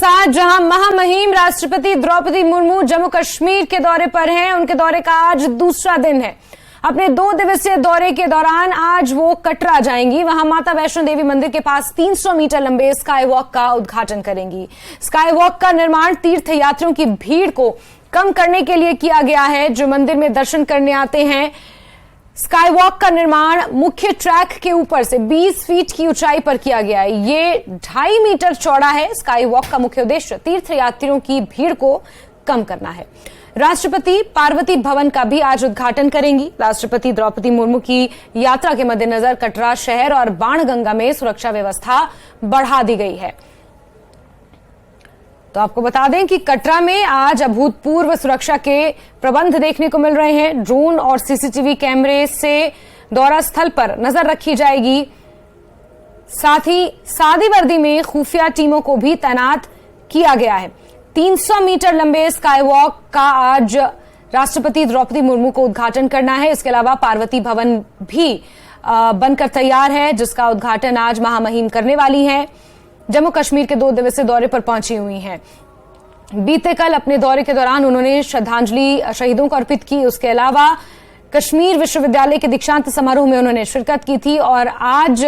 साथ जहां महामहिम राष्ट्रपति द्रौपदी मुर्मू जम्मू कश्मीर के दौरे पर हैं, उनके दौरे का आज दूसरा दिन है। अपने 2 दिवसीय दौरे के दौरान आज वो कटरा जाएंगी। वहां माता वैष्णो देवी मंदिर के पास 300 मीटर लंबे स्काई वॉक का उद्घाटन करेंगी। स्काई वॉक का निर्माण तीर्थयात्रियों की भीड़ को कम करने के लिए किया गया है, जो मंदिर में दर्शन करने आते हैं। स्काई वॉक का निर्माण मुख्य ट्रैक के ऊपर से 20 फीट की ऊंचाई पर किया गया है। ये 2.5 मीटर चौड़ा है। स्काई वॉक का मुख्य उद्देश्य तीर्थयात्रियों की भीड़ को कम करना है। राष्ट्रपति पार्वती भवन का भी आज उद्घाटन करेंगी। राष्ट्रपति द्रौपदी मुर्मू की यात्रा के मद्देनजर कटरा शहर और बाणगंगा में सुरक्षा व्यवस्था बढ़ा दी गई है। तो आपको बता दें कि कटरा में आज अभूतपूर्व सुरक्षा के प्रबंध देखने को मिल रहे हैं। ड्रोन और सीसीटीवी कैमरे से दौरा स्थल पर नजर रखी जाएगी। साथ ही सादी वर्दी में खुफिया टीमों को भी तैनात किया गया है। 300 मीटर लंबे स्काई वॉक का आज राष्ट्रपति द्रौपदी मुर्मू को उद्घाटन करना है। इसके अलावा पार्वती भवन भी बनकर तैयार है, जिसका उद्घाटन आज महामहिम करने वाली हैं। जम्मू कश्मीर के 2 दिवसीय दौरे पर पहुंची हुई हैं। बीते कल अपने दौरे के दौरान उन्होंने श्रद्धांजलि शहीदों को अर्पित की। उसके अलावा कश्मीर विश्वविद्यालय के दीक्षांत समारोह में उन्होंने शिरकत की थी और आज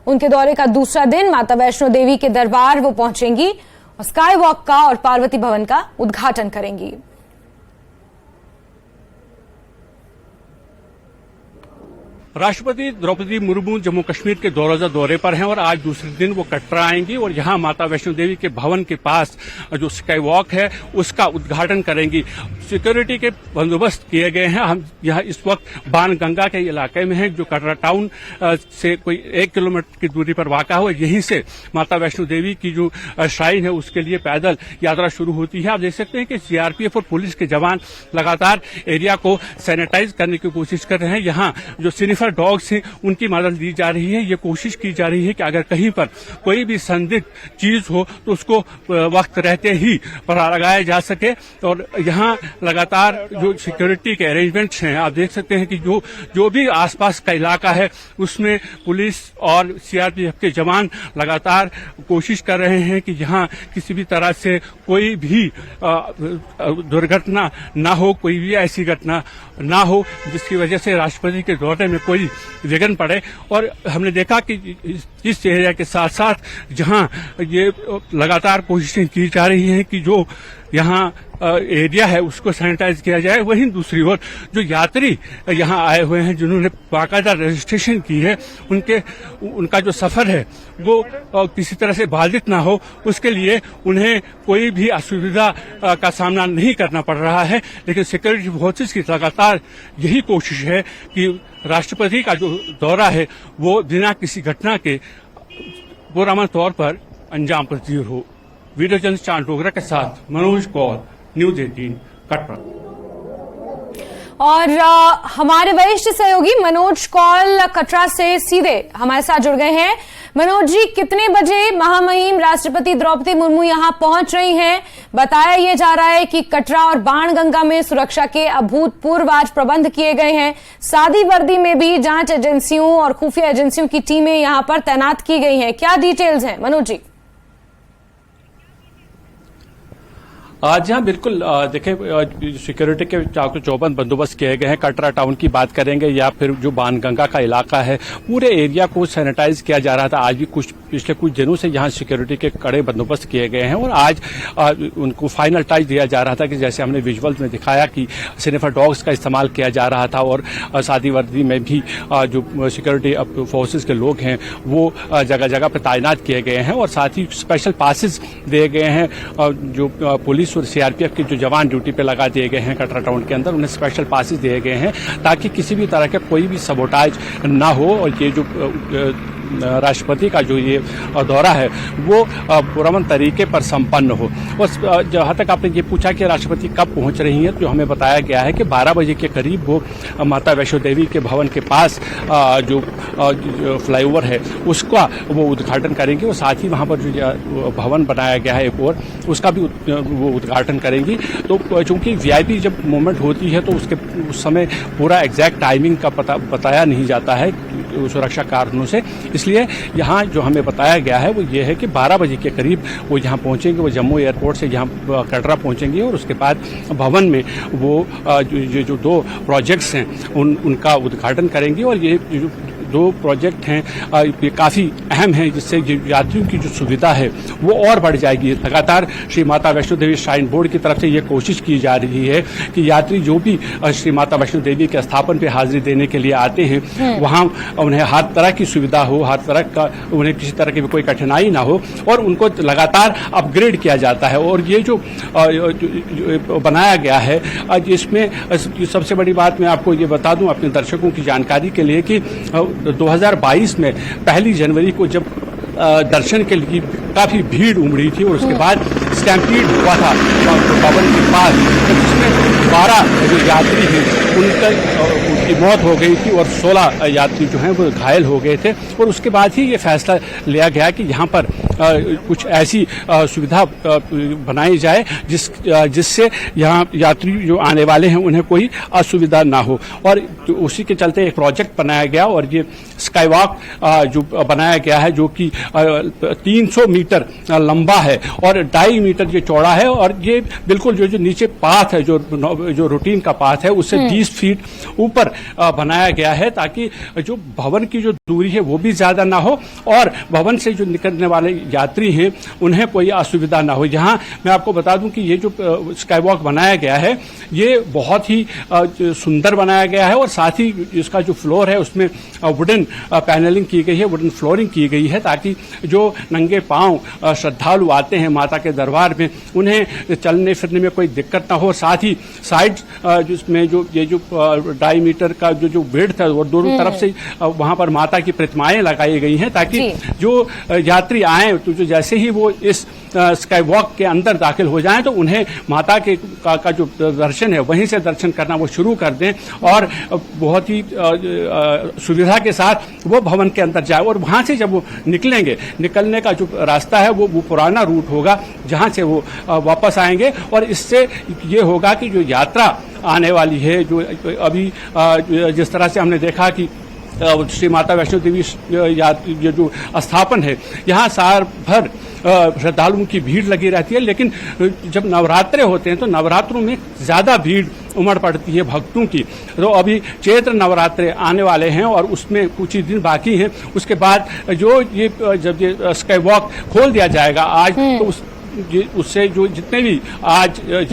उनके दौरे का दूसरा दिन माता वैष्णो देवी के दरबार वो पहुंचेंगी और स्काई वॉक का और पार्वती भवन का उद्घाटन करेंगी। राष्ट्रपति द्रौपदी मुर्मू जम्मू कश्मीर के 2 रोजा दौरे पर हैं और आज दूसरे दिन वो कटरा आएंगी और यहाँ माता वैष्णो देवी के भवन के पास जो स्काई वॉक है उसका उद्घाटन करेंगी। सिक्योरिटी के बंदोबस्त किए गए हैं। हम यहाँ इस वक्त बाणगंगा के इलाके में हैं, जो कटरा टाउन से कोई 1 किलोमीटर की दूरी पर वाक़ा है। यहीं से माता वैष्णो देवी की जो श्राइन है उसके लिए पैदल यात्रा शुरू होती है। आप देख सकते हैं कि सीआरपीएफ और पुलिस के जवान लगातार एरिया को सैनिटाइज करने की कोशिश कर रहे हैं। यहाँ जो स्निफर डॉग्स हैं उनकी मदद ली जा रही है। ये कोशिश की जा रही है कि अगर कहीं पर कोई भी संदिग्ध चीज हो तो उसको वक्त रहते ही पता लगाया जा सके। और यहाँ लगातार जो सिक्योरिटी के अरेंजमेंट्स हैं, आप देख सकते हैं कि जो भी आसपास का इलाका है उसमें पुलिस और सीआरपीएफ के जवान लगातार कोशिश कर रहे हैं कि यहाँ किसी भी तरह से कोई भी दुर्घटना ना हो, कोई भी ऐसी घटना ना हो जिसकी वजह से राष्ट्रपति के दौरे में कोई विघ्न पड़े। और हमने देखा कि इस एरिया के साथ साथ जहां ये लगातार कोशिशें की जा रही हैं कि जो यहाँ एरिया है उसको सैनिटाइज किया जाए, वहीं दूसरी ओर जो यात्री यहाँ आए हुए हैं जिन्होंने बाकायदा रजिस्ट्रेशन की है उनका जो सफर है वो किसी तरह से बाधित ना हो, उसके लिए उन्हें कोई भी असुविधा का सामना नहीं करना पड़ रहा है। लेकिन सिक्योरिटी फोर्सेस की लगातार यही कोशिश है कि राष्ट्रपति का जो दौरा है वो बिना किसी घटना के पुरअमन तौर पर अंजाम पजीर हो। वीडियो जर्नलिस्ट चांद डोगरा के साथ मनोज कौर, न्यूज 18 कटरा। और हमारे वरिष्ठ सहयोगी मनोज कौल कटरा से सीधे हमारे साथ जुड़ गए हैं। मनोज जी, कितने बजे महामहिम राष्ट्रपति द्रौपदी मुर्मू यहां पहुंच रही हैं? बताया यह जा रहा है कि कटरा और बाणगंगा में सुरक्षा के अभूतपूर्व आज प्रबंध किए गए हैं। सादी वर्दी में भी जांच एजेंसियों और खुफिया एजेंसियों की टीमें यहां पर तैनात की गई हैं। क्या डिटेल्स हैं मनोज जी? आज यहाँ बिल्कुल देखें, सिक्योरिटी के चाक चौबंद बंदोबस्त किए गए हैं। कटरा टाउन की बात करेंगे या फिर जो बाणगंगा का इलाका है, पूरे एरिया को सैनिटाइज किया जा रहा था। आज भी पिछले कुछ दिनों से यहाँ सिक्योरिटी के कड़े बंदोबस्त किए गए हैं और आज उनको फाइनल टच दिया जा रहा था कि जैसे हमने विजुअल्स में दिखाया कि स्निफर डॉग्स का इस्तेमाल किया जा रहा था और सादी वर्दी में भी जो सिक्योरिटी फोर्सेज के लोग हैं वो जगह जगह पर तैनात किए गए हैं और साथ ही स्पेशल पासिस दिए गए हैं। जो पुलिस और सीआरपीएफ के जो जवान ड्यूटी पे लगा दिए गए हैं कटरा टाउन के अंदर, उन्हें स्पेशल पासेस दिए गए हैं ताकि किसी भी तरह का कोई भी सबोटाज ना हो। और ये जो राष्ट्रपति का जो ये दौरा है वो पुरअमन तरीके पर संपन्न हो। और जहाँ तक आपने ये पूछा कि राष्ट्रपति कब पहुंच रही हैं, तो हमें बताया गया है कि 12 बजे के करीब वो माता वैष्णो देवी के भवन के पास जो फ्लाईओवर है उसका वो उद्घाटन करेंगे और साथ ही वहाँ पर जो भवन बनाया गया है एक और उसका भी वो उद्घाटन करेंगी। तो चूंकि वीआईपी जब मूवमेंट होती है तो उस समय पूरा एग्जैक्ट टाइमिंग का बताया नहीं जाता है सुरक्षा कारणों से। इसलिए यहाँ जो हमें बताया गया है वो ये है कि 12 बजे के करीब वो यहाँ पहुँचेंगे, वो जम्मू एयरपोर्ट से यहाँ कटरा पहुँचेंगे और उसके बाद भवन में वो जो 2 प्रोजेक्ट्स हैं उनका उद्घाटन करेंगे। और ये जो 2 प्रोजेक्ट हैं ये काफ़ी अहम हैं, जिससे यात्रियों की जो सुविधा है वो और बढ़ जाएगी। लगातार श्री माता वैष्णो देवी श्राइन बोर्ड की तरफ से ये कोशिश की जा रही है कि यात्री जो भी श्री माता वैष्णो देवी के स्थापन पे हाजिरी देने के लिए आते हैं वहाँ उन्हें हर तरह की सुविधा हो, हर तरह का उन्हें किसी तरह की कोई कठिनाई ना हो, और उनको लगातार अपग्रेड किया जाता है। और ये जो बनाया गया है इसमें सबसे बड़ी बात मैं आपको ये बता दूं अपने दर्शकों की जानकारी के लिए कि 2022 में 1 जनवरी को जब दर्शन के लिए काफी भीड़ उमड़ी थी और उसके बाद स्टैम्पीड हुआ था भवन के पास, जिसमें 12 जो यात्री हैं उनकी मौत हो गई थी और 16 यात्री जो हैं वो घायल हो गए थे। और उसके बाद ही ये फैसला लिया गया कि यहाँ पर कुछ ऐसी सुविधा बनाई जाए जिससे यहाँ यात्री जो आने वाले हैं उन्हें कोई असुविधा ना हो। और उसी के चलते एक प्रोजेक्ट बनाया गया और ये स्काई वॉक जो बनाया गया है जो कि 300 मीटर लंबा है और 2.5 मीटर ये चौड़ा है। और ये बिल्कुल जो नीचे पाथ है जो रूटीन का पाथ है उससे 20 फीट ऊपर बनाया गया है, ताकि जो भवन की जो दूरी है वो भी ज्यादा ना हो और भवन से जो निकलने वाले यात्री हैं उन्हें कोई असुविधा ना हो। यहाँ मैं आपको बता दूं कि ये जो स्काई वॉक बनाया गया है ये बहुत ही सुंदर बनाया गया है और साथ ही इसका जो फ्लोर है उसमें वुडन पैनलिंग की गई है, वुडन फ्लोरिंग की गई है, ताकि जो नंगे पांव श्रद्धालु आते हैं माता के दरबार में उन्हें चलने फिरने में कोई दिक्कत ना हो। साथ ही साइड जिसमें जो ये जो 2.5 मीटर का जो विड्थ है और दोनों तरफ से वहां पर माता की प्रतिमाएं लगाई गई हैं, ताकि जो यात्री आए तो जो जैसे ही वो इस स्काई वॉक के अंदर दाखिल हो जाएं तो उन्हें माता के का जो दर्शन है वहीं से दर्शन करना वो शुरू कर दें और बहुत ही सुविधा के साथ वो भवन के अंदर जाए। और वहां से जब वो निकलने का जो रास्ता है वो पुराना रूट होगा जहां से वो वापस आएंगे। और इससे ये होगा कि जो यात्रा आने वाली है, जो अभी जिस तरह से हमने देखा कि श्री माता वैष्णो देवी जो स्थापन है यहाँ साल भर श्रद्धालुओं की भीड़ लगी रहती है, लेकिन जब नवरात्रे होते हैं तो नवरात्रों में ज्यादा भीड़ उमड़ पड़ती है भक्तों की। तो अभी चैत्र नवरात्रे आने वाले हैं और उसमें कुछ ही दिन बाकी हैं। उसके बाद जो जब ये स्काई वॉक खोल दिया जाएगा आज तो उससे जो जितने भी आज यहाँ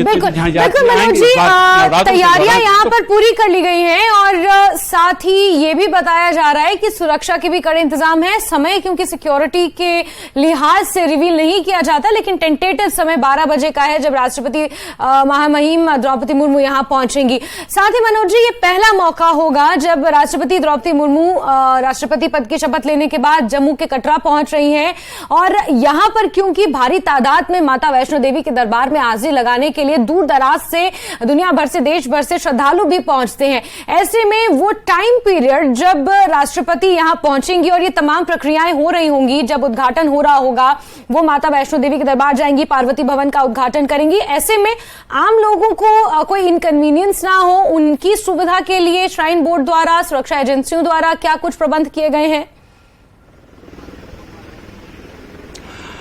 तैयारियां यहाँ पर पूरी कर ली गई हैं और साथ ही ये भी बताया जा रहा है कि सुरक्षा के भी कड़े इंतजाम है। समय क्योंकि सिक्योरिटी के लिहाज से रिवील नहीं किया जाता, लेकिन टेंटेटिव समय 12 बजे का है जब राष्ट्रपति महामहिम द्रौपदी मुर्मू यहाँ पहुंचेंगी। साथ ही मनोज जी, ये पहला मौका होगा जब राष्ट्रपति द्रौपदी मुर्मू राष्ट्रपति पद की शपथ लेने के बाद जम्मू के कटरा पहुंच रही हैं और यहाँ पर क्योंकि भारी तादाद में माता वैष्णो देवी के दरबार में हाजिरी लगाने के लिए दूर दराज से दुनिया भर से देश भर से श्रद्धालु भी पहुंचते हैं। ऐसे में वो टाइम पीरियड जब राष्ट्रपति यहां पहुंचेंगी और ये तमाम प्रक्रियाएं हो रही होंगी, जब उद्घाटन हो रहा होगा वो माता वैष्णो देवी के दरबार जाएंगी, पार्वती भवन का उद्घाटन करेंगी। ऐसे में आम लोगों को कोई इनकन्वीनियंस ना हो, उनकी सुविधा के लिए श्राइन बोर्ड द्वारा, सुरक्षा एजेंसियों द्वारा क्या कुछ प्रबंध किए गए हैं?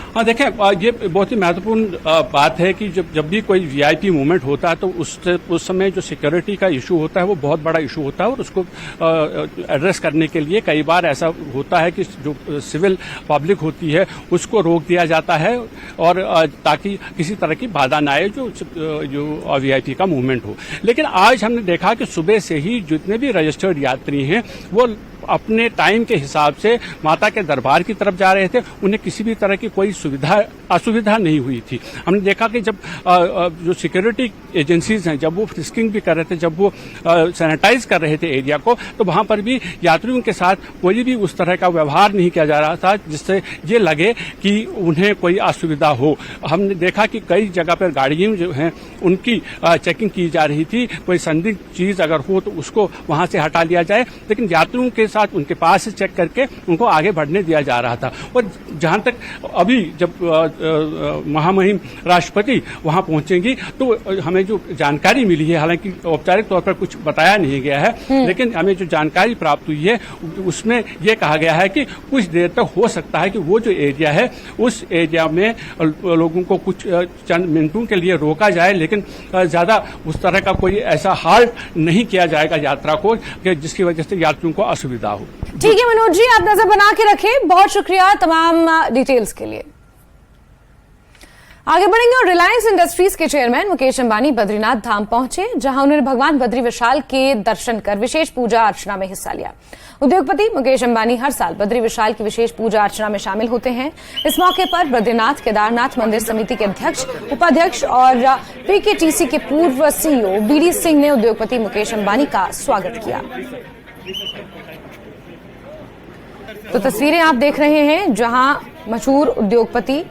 हाँ, देखें, ये बहुत ही महत्वपूर्ण बात है कि जब भी कोई वीआईपी मूवमेंट होता है तो उस समय जो सिक्योरिटी का इशू होता है वो बहुत बड़ा इशू होता है और उसको एड्रेस करने के लिए कई बार ऐसा होता है कि जो सिविल पब्लिक होती है उसको रोक दिया जाता है और ताकि किसी तरह की बाधा ना आए जो वीआईपी का मूवमेंट हो। लेकिन आज हमने देखा कि सुबह से ही जितने भी रजिस्टर्ड यात्री हैं वो अपने टाइम के हिसाब से माता के दरबार की तरफ जा रहे थे, उन्हें किसी भी तरह की कोई असुविधा नहीं हुई थी। हमने देखा कि जब जो सिक्योरिटी एजेंसीज हैं जब वो फ्रिस्किंग भी कर रहे थे, जब वो सैनिटाइज कर रहे थे एरिया को, तो वहां पर भी यात्रियों के साथ कोई भी उस तरह का व्यवहार नहीं किया जा रहा था जिससे ये लगे कि उन्हें कोई असुविधा हो। हमने देखा कि कई जगह पर गाड़ियां जो हैं उनकी चेकिंग की जा रही थी, कोई संदिग्ध चीज अगर हो तो उसको वहां से हटा लिया जाए, लेकिन यात्रियों के साथ उनके पास से चेक करके उनको आगे बढ़ने दिया जा रहा था। और जहां तक अभी जब महामहिम राष्ट्रपति वहां पहुंचेंगी तो हमें जो जानकारी मिली है, हालांकि औपचारिक तौर पर कुछ बताया नहीं गया है, लेकिन हमें जो जानकारी प्राप्त हुई है उसमें यह कहा गया है कि कुछ देर तक हो सकता है कि वो जो एरिया है उस एरिया में लोगों को कुछ चंद मिनटों के लिए रोका जाए, लेकिन ज्यादा उस तरह का कोई ऐसा हाल नहीं किया जाएगा यात्रा को कि जिसकी वजह से यात्रियों को असुविधा हो। ठीक है मनोज जी, आप नजर बना के रखें। बहुत शुक्रिया तमाम डिटेल्स के लिए। आगे बढ़ेंगे और रिलायंस इंडस्ट्रीज के चेयरमैन मुकेश अंबानी बद्रीनाथ धाम पहुंचे, जहां उन्होंने भगवान बद्री विशाल के दर्शन कर विशेष पूजा अर्चना में हिस्सा लिया। उद्योगपति मुकेश अंबानी हर साल बद्री विशाल की विशेष पूजा अर्चना में शामिल होते हैं। इस मौके पर बद्रीनाथ केदारनाथ मंदिर समिति के अध्यक्ष, उपाध्यक्ष और पीकेटीसी के पूर्व सीईओ बीडी सिंह ने उद्योगपति मुकेश अंबानी का स्वागत किया। तो तस्वीरें आप देख रहे हैं जहां मशहूर उद्योगपति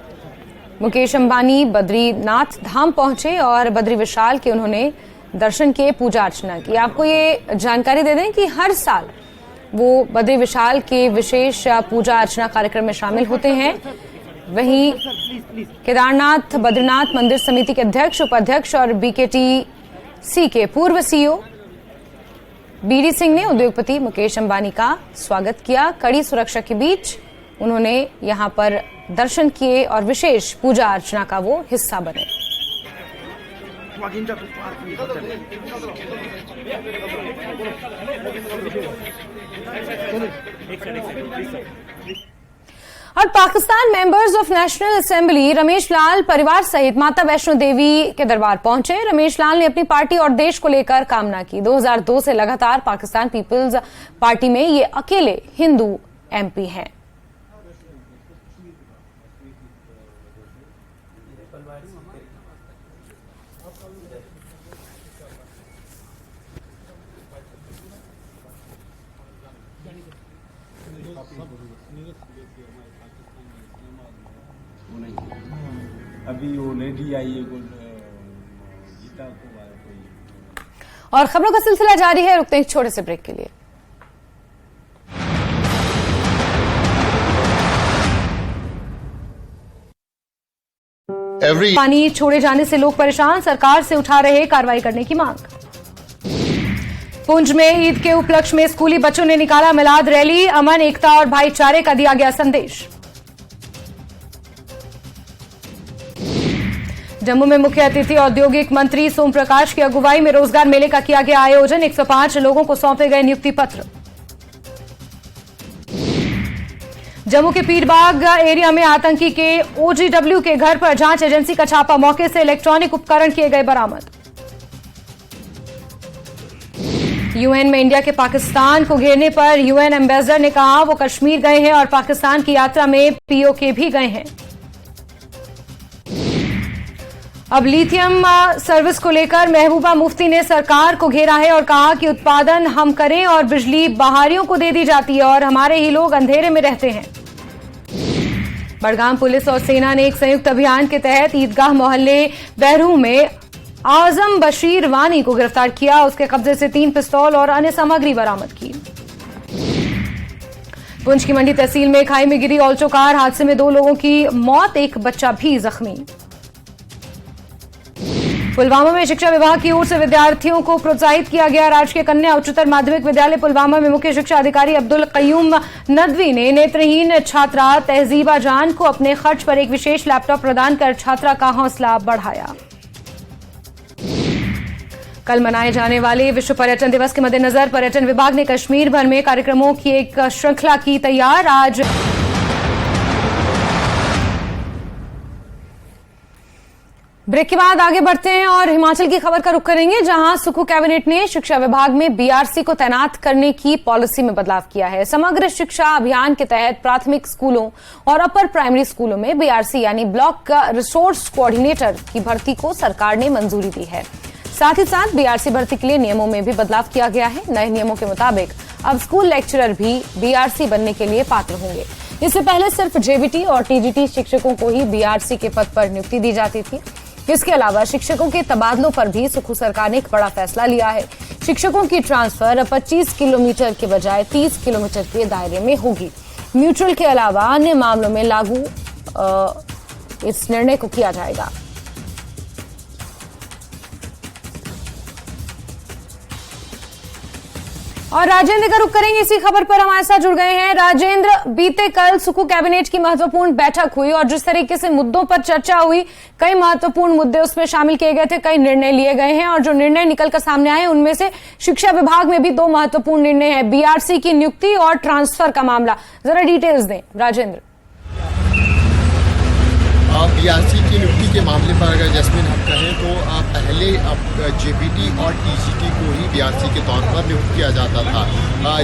मुकेश अंबानी बद्रीनाथ धाम पहुंचे और बद्री विशाल के उन्होंने दर्शन किए, पूजा अर्चना की। आपको ये जानकारी दे दें कि हर साल वो बद्री विशाल के विशेष पूजा अर्चना कार्यक्रम में शामिल होते हैं। वहीं केदारनाथ बद्रीनाथ मंदिर समिति के अध्यक्ष, उपाध्यक्ष और बीकेटीसी के पूर्व सीईओ बीडी सिंह ने उद्योगपति मुकेश अंबानी का स्वागत किया। कड़ी सुरक्षा के बीच उन्होंने यहां पर दर्शन किए और विशेष पूजा अर्चना का वो हिस्सा बने। और Pakistan members of national assembly Ramesh Lal परिवार सहित माता वैष्णो देवी के दरबार पहुंचे। रमेश लाल ने अपनी पार्टी और देश को लेकर कामना की। 2002 से लगातार पाकिस्तान पीपल्स पार्टी में ये अकेले हिंदू एमपी हैं। अभी वो लेडी आई है गीता को कोई। और खबरों का सिलसिला जारी है, रुकते हैं एक छोटे से ब्रेक के लिए। पानी छोड़े जाने से लोग परेशान, सरकार से उठा रहे कार्रवाई करने की मांग। पुंछ में ईद के उपलक्ष्य में स्कूली बच्चों ने निकाला मिलाद रैली, अमन एकता और भाईचारे का दिया गया संदेश। जम्मू में मुख्य अतिथि औद्योगिक मंत्री सोम प्रकाश की अगुवाई में रोजगार मेले का किया गया आयोजन, 105 लोगों को सौंपे गए नियुक्ति पत्र। जम्मू के पीरबाग एरिया में आतंकी के ओजीडब्ल्यू के घर पर जांच एजेंसी का छापा, मौके से इलेक्ट्रॉनिक उपकरण किए गए बरामद। यूएन में इंडिया के पाकिस्तान को घेरने पर यूएन एम्बेसडर ने कहा वो कश्मीर गए हैं और पाकिस्तान की यात्रा में पीओके भी गए हैं। अब लिथियम सर्विस को लेकर महबूबा मुफ्ती ने सरकार को घेरा है और कहा कि उत्पादन हम करें और बिजली बाहरियों को दे दी जाती है और हमारे ही लोग अंधेरे में रहते हैं। बड़गाम पुलिस और सेना ने एक संयुक्त अभियान के तहत ईदगाह मोहल्ले बहरूह में आजम बशीर वानी को गिरफ्तार किया। उसके कब्जे से 3 पिस्तौल और अन्य सामग्री बरामद की। पुंछ की मंडी तहसील में खाई में गिरी ऑल्टो कार, हादसे में 2 लोगों की मौत, एक बच्चा भी जख्मी। पुलवामा में शिक्षा विभाग की ओर से विद्यार्थियों को प्रोत्साहित किया गया। राजकीय कन्या उच्चतर माध्यमिक विद्यालय पुलवामा में मुख्य शिक्षा अधिकारी अब्दुल कयूम नदवी ने नेत्रहीन छात्रा तहजीबा जान को अपने खर्च पर एक विशेष लैपटॉप प्रदान कर छात्रा का हौसला बढ़ाया। कल मनाए जाने वाले विश्व पर्यटन दिवस के मद्देनजर पर्यटन विभाग ने कश्मीर भर में कार्यक्रमों की एक श्रृंखला की तैयार। आज ब्रेक के बाद आगे बढ़ते हैं और हिमाचल की खबर का रुख करेंगे, जहां सुखू कैबिनेट ने शिक्षा विभाग में बीआरसी को तैनात करने की पॉलिसी में बदलाव किया है। समग्र शिक्षा अभियान के तहत प्राथमिक स्कूलों और अपर प्राइमरी स्कूलों में बीआरसी यानी ब्लॉक रिसोर्स कोऑर्डिनेटर की भर्ती को सरकार ने मंजूरी दी है। साथ ही साथ बीआरसी भर्ती के लिए नियमों में भी बदलाव किया गया है। नए नियमों के मुताबिक अब स्कूल लेक्चरर भी बीआरसी बनने के लिए पात्र होंगे। इससे पहले सिर्फ जेबीटी और टीजीटी शिक्षकों को ही बीआरसी के पद पर नियुक्ति दी जाती थी। इसके अलावा शिक्षकों के तबादलों पर भी सुखू सरकार ने एक बड़ा फैसला लिया है। शिक्षकों की ट्रांसफर अब 25 किलोमीटर के बजाय 30 किलोमीटर के दायरे में होगी। म्यूचुअल के अलावा अन्य मामलों में लागू इस निर्णय को किया जाएगा। और राजेंद्र का रुख करेंगे इसी खबर पर, हमारे साथ जुड़ गए हैं राजेंद्र। बीते कल सुक्खू कैबिनेट की महत्वपूर्ण बैठक हुई और जिस तरीके से मुद्दों पर चर्चा हुई, कई महत्वपूर्ण मुद्दे उसमें शामिल किए गए थे, कई निर्णय लिए गए हैं और जो निर्णय निकलकर सामने आए उनमें से शिक्षा विभाग में भी 2 महत्वपूर्ण निर्णय है, बीआरसी की नियुक्ति और ट्रांसफर का मामला। जरा डिटेल्स दें राजेंद्र। बीआरसी की नियुक्ति के मामले पर अगर जैस्मिन हम कहें तो पहले जेबीटी और टीजीटी को ही बीआरसी के तौर पर नियुक्त किया जाता था,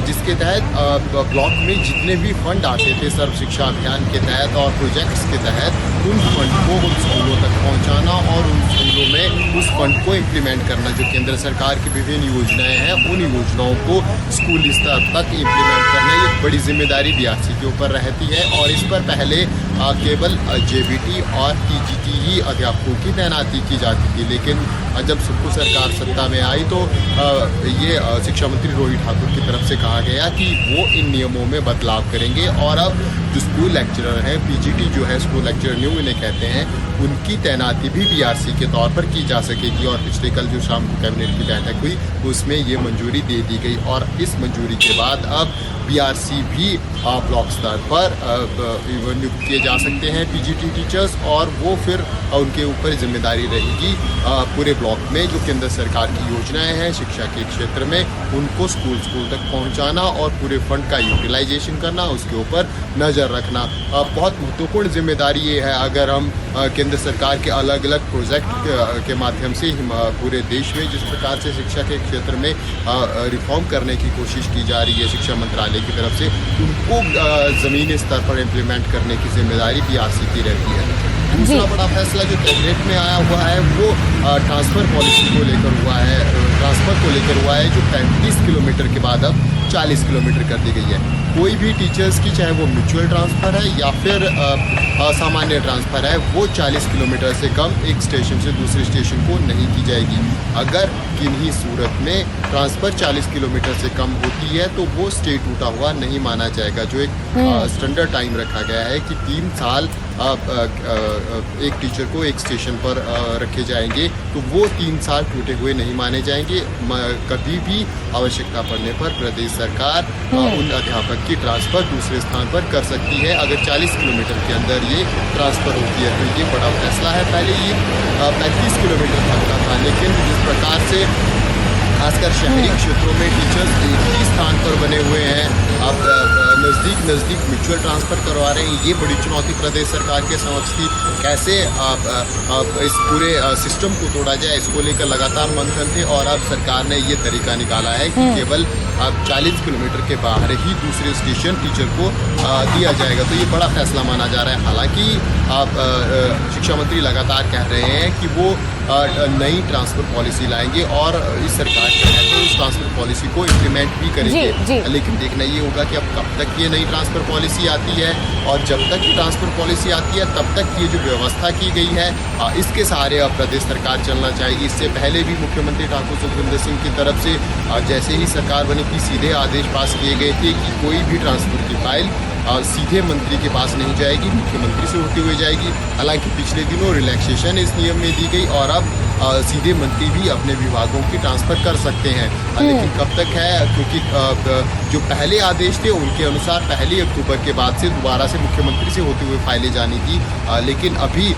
जिसके तहत ब्लॉक में जितने भी फंड आते थे सर्व शिक्षा अभियान के तहत और प्रोजेक्ट्स के तहत, उन फंड को उन स्कूलों तक पहुंचाना और उन स्कूलों में उस फंड को इम्प्लीमेंट करना। जो केंद्र सरकार की विभिन्न योजनाएं हैं उन योजनाओं को स्कूल स्तर तक इम्प्लीमेंट करना, ये बड़ी जिम्मेदारी बीआरसी के ऊपर रहती है। और इस पर पहले केवल जेबीटी और टीजीटी ही अध्यापकों की तैनाती की जाती थी, लेकिन जब सुक्खू सरकार सत्ता में आई तो ये शिक्षा मंत्री रोहित ठाकुर की तरफ से कहा गया कि वो इन नियमों में बदलाव करेंगे और अब जो स्कूल लेक्चरर हैं, पीजीटी जो है स्कूल लेक्चरर न्यू इन्हें कहते हैं, उनकी तैनाती भी बीआरसी के तौर पर की जा सकेगी। और पिछले कल जो शाम को कैबिनेट की बैठक हुई उसमें ये मंजूरी दे दी गई और इस मंजूरी के बाद अब बीआरसी भी ब्लॉक स्तर पर नियुक्त किए जा सकते हैं पीजीटी टीचर्स, और वो फिर उनके ऊपर जिम्मेदारी रहेगी पूरे ब्लॉक में जो केंद्र सरकार की योजनाएं हैं शिक्षा के क्षेत्र में उनको स्कूल तक पहुंचाना और पूरे फंड का यूटिलाइजेशन करना, उसके ऊपर नज़र रखना। बहुत महत्वपूर्ण जिम्मेदारी ये है। अगर हम केंद्र सरकार के अलग अलग प्रोजेक्ट के माध्यम से पूरे देश में जिस प्रकार से शिक्षा के क्षेत्र में रिफॉर्म करने की कोशिश की जा रही है शिक्षा मंत्रालय की तरफ से, उनको ज़मीनी स्तर पर इम्प्लीमेंट करने की जिम्मेदारी बीआरसी की रहती है। दूसरा बड़ा फैसला जो कैबिनेट में आया हुआ है वो ट्रांसफ़र पॉलिसी को लेकर हुआ है, ट्रांसफ़र को लेकर हुआ है, जो 35 किलोमीटर के बाद अब 40 किलोमीटर कर दी गई है। कोई भी टीचर्स की, चाहे वो म्यूचुअल ट्रांसफ़र है या फिर सामान्य ट्रांसफ़र है, वो 40 किलोमीटर से कम एक स्टेशन से दूसरे स्टेशन को नहीं की जाएगी। अगर किन्हीं सूरत में ट्रांसफ़र 40 किलोमीटर से कम होती है तो वो स्टे टूटा हुआ नहीं माना जाएगा। जो एक स्टैंडर्ड टाइम रखा गया है कि 3 साल एक टीचर को एक स्टेशन पर रखे जाएंगे, तो वो 3 साल टूटे हुए नहीं माने जाएंगे। कभी भी आवश्यकता पड़ने पर प्रदेश सरकार उन अध्यापक की ट्रांसफ़र दूसरे स्थान पर कर सकती है अगर 40 किलोमीटर के अंदर ये ट्रांसफ़र होती है। तो ये बड़ा फैसला है। पहले ये 35 किलोमीटर तक का था, लेकिन जिस प्रकार से खासकर शहरी क्षेत्रों में टीचर्स एक ही स्थान पर बने हुए हैं, अब नज़दीक म्यूचुअल ट्रांसफ़र करवा रहे हैं, ये बड़ी चुनौती प्रदेश सरकार के समक्ष थी। कैसे इस पूरे सिस्टम को तोड़ा जाए, इसको लेकर लगातार मंथन थे और अब सरकार ने ये तरीका निकाला है कि केवल अब 40 किलोमीटर के बाहर ही दूसरे स्टेशन टीचर को दिया जाएगा। तो ये बड़ा फैसला माना जा रहा है। हालांकि शिक्षा मंत्री लगातार कह रहे हैं कि वो नई ट्रांसफ़र पॉलिसी लाएंगे और इस सरकार के तहत उस ट्रांसफ़र पॉलिसी को इम्प्लीमेंट भी करेंगे। लेकिन देखना ये होगा कि अब कब तक ये नई ट्रांसफ़र पॉलिसी आती है, और जब तक ये ट्रांसफ़र पॉलिसी आती है तब तक ये जो व्यवस्था की गई है इसके सहारे अब प्रदेश सरकार चलना चाहेगी। इससे पहले भी मुख्यमंत्री ठाकुर सुखविंदर सिंह की तरफ से जैसे ही सरकार बनी थी सीधे आदेश पास किए गए थे कि कोई भी ट्रांसफ़र की फाइल सीधे मंत्री के पास नहीं जाएगी, मुख्यमंत्री से होते हुए जाएगी। हालांकि पिछले दिनों रिलैक्सेशन इस नियम में दी गई और अब सीधे मंत्री भी अपने विभागों की ट्रांसफ़र कर सकते हैं। लेकिन कब तक है, क्योंकि जो पहले आदेश थे उनके अनुसार 1 अक्टूबर के बाद से दोबारा से मुख्यमंत्री से होते हुए फाइलें जानी थी, लेकिन अभी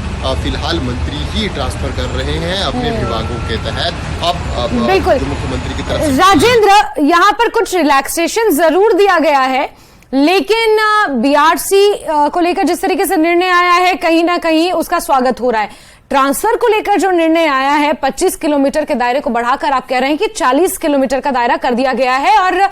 फिलहाल मंत्री ही ट्रांसफ़र कर रहे हैं अपने विभागों के तहत। अब जो मुख्यमंत्री की तरफ। राजेंद्र, यहाँ पर कुछ रिलैक्सेशन जरूर दिया गया है, लेकिन बीआरसी को लेकर जिस तरीके से निर्णय आया है कहीं ना कहीं उसका स्वागत हो रहा है। ट्रांसफर को लेकर जो निर्णय आया है 25 किलोमीटर के दायरे को बढ़ाकर आप कह रहे हैं कि 40 किलोमीटर का दायरा कर दिया गया है, और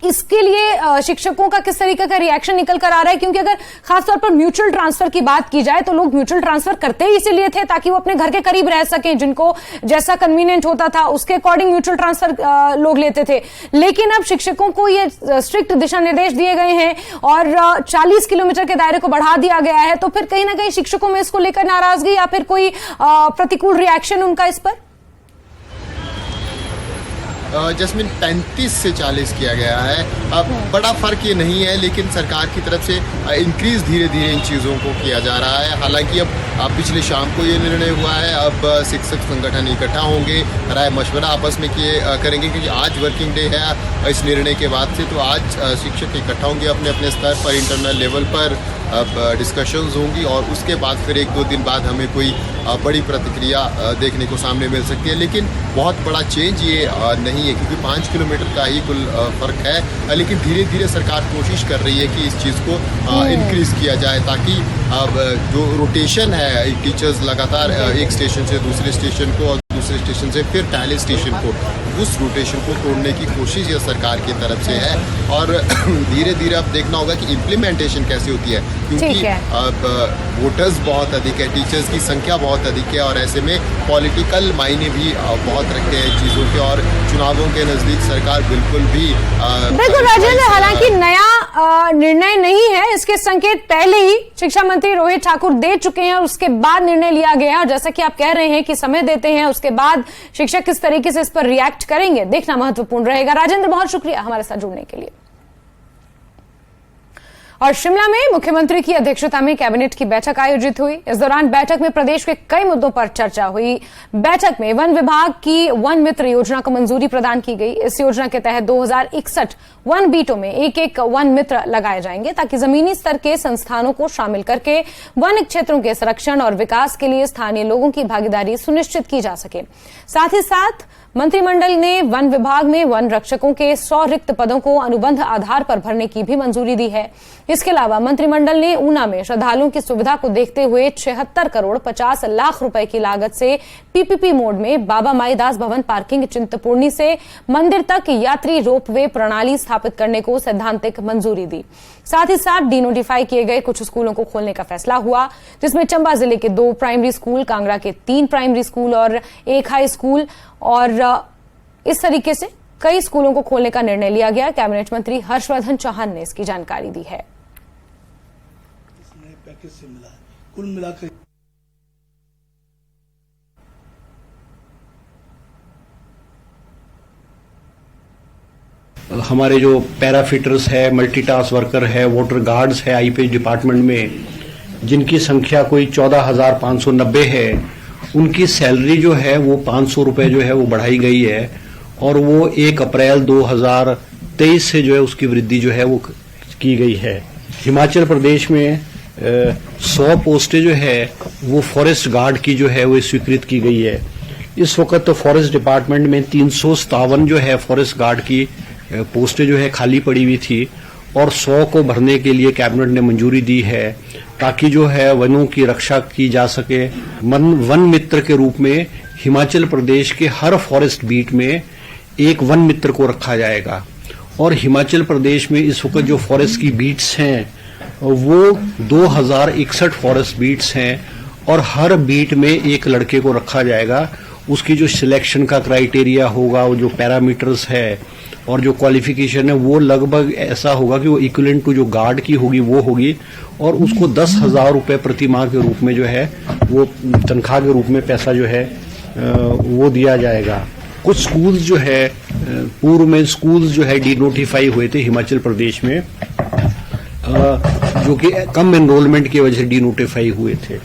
इसके लिए शिक्षकों का किस तरीके का रिएक्शन निकल कर आ रहा है? क्योंकि अगर खासतौर पर म्यूचुअल ट्रांसफर की बात की जाए तो लोग म्यूचुअल ट्रांसफर करते ही इसीलिए थे ताकि वो अपने घर के करीब रह सकें, जिनको जैसा कन्वीनियंट होता था उसके अकॉर्डिंग म्यूचुअल ट्रांसफर लोग लेते थे। लेकिन अब शिक्षकों को ये स्ट्रिक्ट दिशा निर्देश दिए गए हैं और 40 किलोमीटर के दायरे को बढ़ा दिया गया है, तो फिर कहीं ना कहीं शिक्षकों में इसको लेकर नाराजगी या फिर कोई प्रतिकूल रिएक्शन उनका इस पर? जैस्मिन 35 से 40 किया गया है। अब बड़ा फर्क ये नहीं है, लेकिन सरकार की तरफ से इंक्रीज धीरे धीरे इन चीज़ों को किया जा रहा है। हालांकि अब पिछले शाम को ये निर्णय हुआ है, अब शिक्षक संगठन इकट्ठा होंगे, राय मशवरा आपस में करेंगे, क्योंकि आज वर्किंग डे है इस निर्णय के बाद से। तो आज शिक्षक इकट्ठा होंगे अपने अपने स्तर पर, इंटरनल लेवल पर अब डिस्कशंस होंगी और उसके बाद फिर 1-2 दिन बाद हमें कोई बड़ी प्रतिक्रिया देखने को सामने मिल सकती है। लेकिन बहुत बड़ा चेंज ये नहीं है, क्योंकि 5 किलोमीटर का ही कुल फ़र्क है। लेकिन धीरे धीरे सरकार कोशिश कर रही है कि इस चीज़ को इंक्रीज़ किया जाए, ताकि अब जो रोटेशन है टीचर्स लगातार एक स्टेशन से दूसरे स्टेशन को और दूसरे स्टेशन से फिर पहले स्टेशन को, उस रोटेशन को तोड़ने की कोशिश ये सरकार की तरफ से है। और धीरे धीरे अब देखना होगा कि इम्प्लीमेंटेशन कैसे होती है, क्योंकि अब वोटर्स बहुत अधिक है, टीचर्स की संख्या बहुत अधिक है और ऐसे में पॉलिटिकल मायने भी बहुत रखते हैं चीज़ों के। और चुनावों के नज़दीक सरकार बिल्कुल भी बिल्कुल राजेंद्र, हालांकि नया निर्णय नहीं है, इसके संकेत पहले ही शिक्षा मंत्री रोहित ठाकुर दे चुके हैं और उसके बाद निर्णय लिया गया है। और जैसा कि आप कह रहे हैं कि समय देते हैं, उसके बाद शिक्षक किस तरीके से इस पर रिएक्ट करेंगे, देखना महत्वपूर्ण रहेगा। राजेंद्र, बहुत शुक्रिया हमारे साथ जुड़ने के लिए। और शिमला में मुख्यमंत्री की अध्यक्षता में कैबिनेट की बैठक आयोजित हुई। इस दौरान बैठक में प्रदेश के कई मुद्दों पर चर्चा हुई। बैठक में वन विभाग की वन मित्र योजना को मंजूरी प्रदान की गई। इस योजना के तहत 2061 वन बीटों में एक वन मित्र लगाए जाएंगे, ताकि जमीनी स्तर के संस्थानों को शामिल करके वन क्षेत्रों के संरक्षण और विकास के लिए स्थानीय लोगों की भागीदारी सुनिश्चित की जा सके। साथ ही साथ मंत्रिमंडल ने वन विभाग में वन रक्षकों के 100 रिक्त पदों को अनुबंध आधार पर भरने की भी मंजूरी दी है। इसके अलावा मंत्रिमंडल ने ऊना में श्रद्धालुओं की सुविधा को देखते हुए 76 करोड़ 50 लाख रुपए की लागत से पीपीपी मोड में बाबा माईदास भवन पार्किंग चिंतपूर्णी से मंदिर तक यात्री रोपवे प्रणाली स्थापित करने को सैद्धांतिक मंजूरी दी। साथ ही साथ डीनोटिफाई किए गए कुछ स्कूलों को खोलने का फैसला हुआ, जिसमें चंबा जिले के 2 प्राइमरी स्कूल, कांगड़ा के 3 प्राइमरी स्कूल और 1 हाई स्कूल और इस तरीके से कई स्कूलों को खोलने का निर्णय लिया गया। कैबिनेट मंत्री हर्षवर्धन चौहान ने इसकी जानकारी दी है। पैकेज से मिला है, कुल मिलाकर हमारे जो पैराफिटर्स है, मल्टीटास्क वर्कर है, वाटर गार्ड्स है आईपीएच डिपार्टमेंट में, जिनकी संख्या कोई 14,590 है, उनकी सैलरी जो है वो 500 रुपए जो है वो बढ़ाई गई है और वो 1 अप्रैल 2023 से जो है उसकी वृद्धि जो है वो की गई है। हिमाचल प्रदेश में 100 पोस्टें जो है वो फॉरेस्ट गार्ड की जो है वो स्वीकृत की गई है। इस वक्त तो फॉरेस्ट डिपार्टमेंट में 357 जो है फॉरेस्ट गार्ड की पोस्टें जो है खाली पड़ी हुई थी और 100 को भरने के लिए कैबिनेट ने मंजूरी दी है, ताकि जो है वनों की रक्षा की जा सके। वन मित्र के रूप में हिमाचल प्रदेश के हर फॉरेस्ट बीट में एक वन मित्र को रखा जाएगा। और हिमाचल प्रदेश में इस वक्त जो फॉरेस्ट की बीट्स हैं वो 2061 फॉरेस्ट बीट्स हैं और हर बीट में एक लड़के को रखा जाएगा। उसकी जो सिलेक्शन का क्राइटेरिया होगा, वो जो पैरामीटर्स है और जो क्वालिफिकेशन है वो लगभग ऐसा होगा कि वो इक्विवेलेंट टू जो गार्ड की होगी वो होगी और उसको 10,000 रुपए प्रति माह के रूप में जो है वो तनख्वाह के रूप में पैसा जो है वो दिया जाएगा। कुछ स्कूल्स जो है पूर्व में स्कूल्स जो है डीनोटिफाई हुए थे हिमाचल प्रदेश में, जो कि कम एनरोलमेंट की वजह से डीनोटिफाई हुए थे।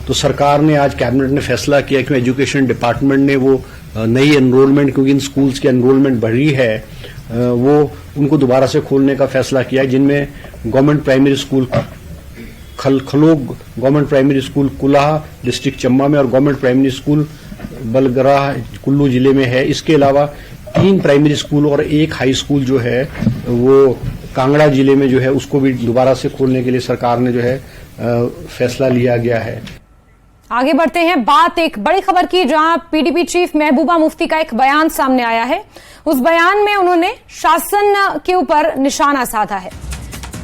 तो सरकार ने आज कैबिनेट ने फैसला किया कि एजुकेशन डिपार्टमेंट ने वो नई एनरोलमेंट, क्योंकि इन स्कूल्स की एनरोलमेंट बढ़ी है, वो उनको दोबारा से खोलने का फैसला किया, जिनमें government primary school Khalog, government primary school Kulah district Chamba में और government primary school Balgarah Kullu जिले में है। इसके अलावा 3 प्राइमरी स्कूल और 1 हाई स्कूल जो है वो कांगड़ा जिले में जो है उसको भी दोबारा से खोलने के लिए सरकार ने जो है फैसला लिया गया है। आगे बढ़ते हैं, बात एक बड़ी खबर की, जहां पीडीपी चीफ महबूबा मुफ्ती का एक बयान सामने आया है। उस बयान में उन्होंने शासन के ऊपर निशाना साधा है।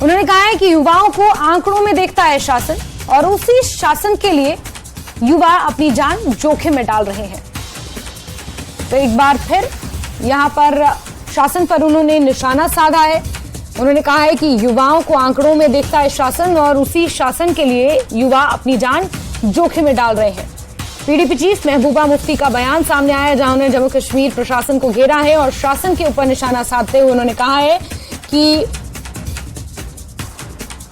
उन्होंने कहा है कि युवाओं को आंकड़ों में देखता है शासन और उसी शासन के लिए युवा अपनी जान जोखिम में डाल रहे हैं। तो एक बार फिर यहां पर शासन पर उन्होंने निशाना साधा है। उन्होंने कहा है कि युवाओं को आंकड़ों में देखता है शासन और उसी शासन के लिए युवा अपनी जान जोखिम में डाल रहे हैं। पीडीपी चीफ महबूबा मुफ्ती का बयान सामने आया, जहां उन्होंने जम्मू कश्मीर प्रशासन को घेरा है और शासन के ऊपर निशाना साधते हुए उन्होंने कहा है कि